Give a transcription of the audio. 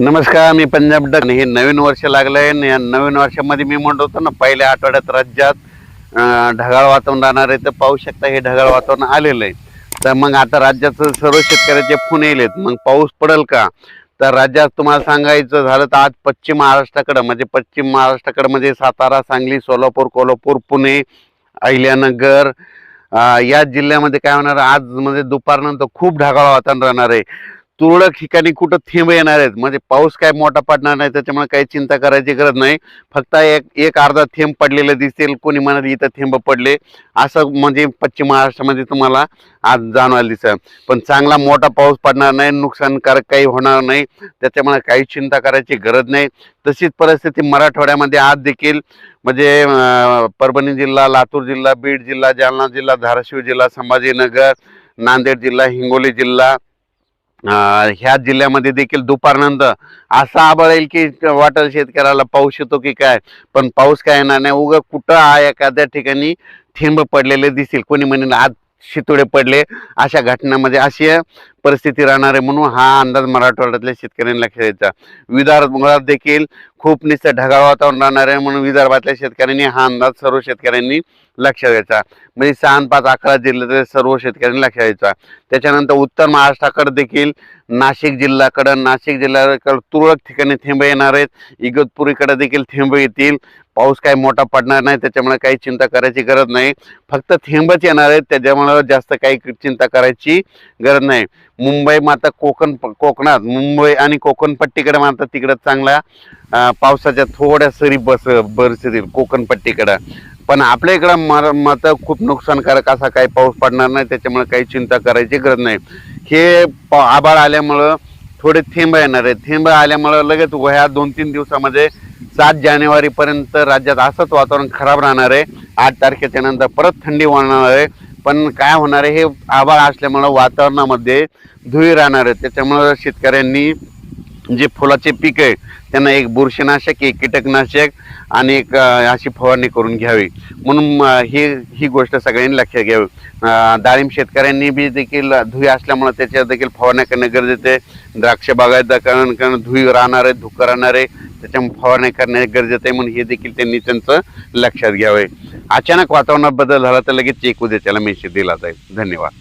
नमस्कार, मी पंजाब डक. हे नवीन वर्ष लागलंय आणि या नवीन वर्षामध्ये मी म्हणत होतो ना, पहिल्या आठवड्यात राज्यात ढगाळ वातावरण राहणार आहे. तर पाहू शकता हे ढगाळ वातावरण आलेलं आहे. तर मग आता राज्याचं सर्व शेतकऱ्याचे फोन येलेत, मग पाऊस पडेल का? तर राज्यात तुम्हाला सांगायचं झालं तर आज पश्चिम महाराष्ट्राकडं म्हणजे सातारा, सांगली, सोलापूर, कोल्हापूर, पुणे, अहिल्यानगर या जिल्ह्यामध्ये काय होणार, आज म्हणजे दुपारनंतर खूप ढगाळ वातावरण राहणार आहे. तुरळक ठिकाणी कुठं थेंब येणार आहेत, म्हणजे पाऊस काय मोठा पडणार नाही, त्याच्यामुळे काही चिंता करायची गरज नाही. फक्त एक एक अर्धा थेंब पडलेलं दिसेल, कोणी म्हणाल इथं थेंब पडले, असं म्हणजे पश्चिम महाराष्ट्रामध्ये तुम्हाला आज जाणवायला दिसेल. पण चांगला मोठा पाऊस पडणार नाही, नुकसानकारक काही होणार नाही, त्याच्यामुळे काही चिंता करायची गरज नाही. तशीच परिस्थिती मराठवाड्यामध्ये आज देखील म्हणजे परभणी जिल्हा, लातूर जिल्हा, बीड जिल्हा, जालना जिल्हा, धाराशिव जिल्हा, संभाजीनगर, नांदेड जिल्हा, हिंगोली जिल्हा, ह्या जिल्ह्यामध्ये देखील दुपारनंतर असा आभाळ येईल की वाटेल शेतकऱ्याला पाऊस येतो की काय, पण पाऊस काय येणार नाही. उगा कुठं एखाद्या ठिकाणी थेंब पडलेले दिसतील, कोणी म्हणेल आज शितोडे पडले, अशा घटनामध्ये अशी परिस्थिती राहणार आहे. म्हणून हा अंदाज मराठवाड्यातल्या शेतकऱ्यांनी लक्षात द्यायचा. विदर्भात देखील खूप नुसतं ढगाळ वातावरण राहणार आहे, म्हणून विदर्भातल्या शेतकऱ्यांनी हा अंदाज सर्व शेतकऱ्यांनी लक्षात घ्यायचा. म्हणजे 6 आणि 5 11 जिल्ह्यातल्या सर्व शेतकऱ्यांनी लक्षात घ्यायचा. त्याच्यानंतर उत्तर महाराष्ट्राकडे देखील नाशिक जिल्ह्याकडे तुरळक ठिकाणी थेंब येणार आहेत. इगतपुरीकडे देखील थेंब येतील. पाऊस काही मोठा पडणार नाही, त्याच्यामुळे काही चिंता करायची गरज नाही. फक्त थेंबच येणार आहेत, त्याच्यामुळे जास्त काही चिंता करायची गरज नाही. मुंबई मात्र कोकणात मुंबई आणि कोकणपट्टीकडे मात्र तिकडे चांगल्या पावसाच्या थोड्या सरी बरसतील कोकणपट्टीकडं. पण आपल्या इकडं मात्र खूप नुकसानकारक असा काही पाऊस पडणार नाही, त्याच्यामुळे काही चिंता करायची गरज नाही. हे आभाळ आल्यामुळं थोडे थेंब येणार आहेत. थेंब आल्यामुळं लगेच ह्या 2-3 दिवसामध्ये 7 जानेवारीपर्यंत राज्यात असंच वातावरण खराब राहणार आहे. 8 तारखेच्या नंतर परत थंडी वाढणार आहे. पण काय होणार आहे, हे आभाळ असल्यामुळं वातावरणामध्ये धुळी राहणार आहे. त्याच्यामुळं शेतकऱ्यांनी जे फुलाचे पीक आहे त्यांना एक बुरशीनाशक, एक कीटकनाशक आणि एक अशी फवारणी करून घ्यावी. म्हणून ही गोष्ट सगळ्यांनी लक्षात घ्यावी. डाळिंब शेतकऱ्यांनी बी देखील धुळी असल्यामुळे त्याच्यावर देखील फवारण्या करणे गरजेचे आहे. द्राक्ष बागायत कारण धुळी राहणार आहे, धुकं राहणार आहे, त्याच्यामुळे फवारणी करणे गरजेचं आहे. म्हणून हे देखील त्यांनी त्यांचं लक्षात घ्यावे. अचानक वातावरणात बदल झाला तर लगेच चेक उद्या त्याला मेसेज दिला जाईल. धन्यवाद.